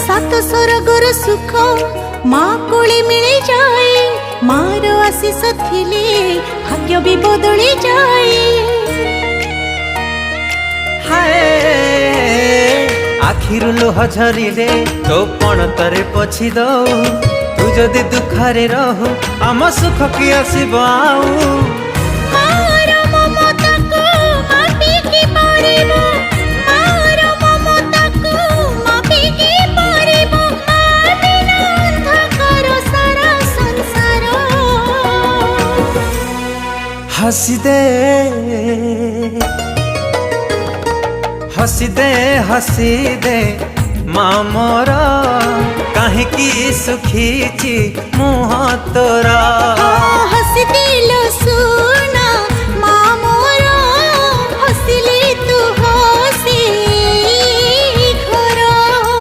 सात स्वर्गर सुख माँ कोले मिले जाए, मार आशीष थिले भाग्य भी बदली जाए। हाय आखिरु लोह झरिले तो पणतरे पोछि दऊ, तू जदि दुखरे रहू आम सुख की आसीब आऊ। हसी दे हसी दे हसी दे माँ मोर, कहीं सुखी मुँह तोरा।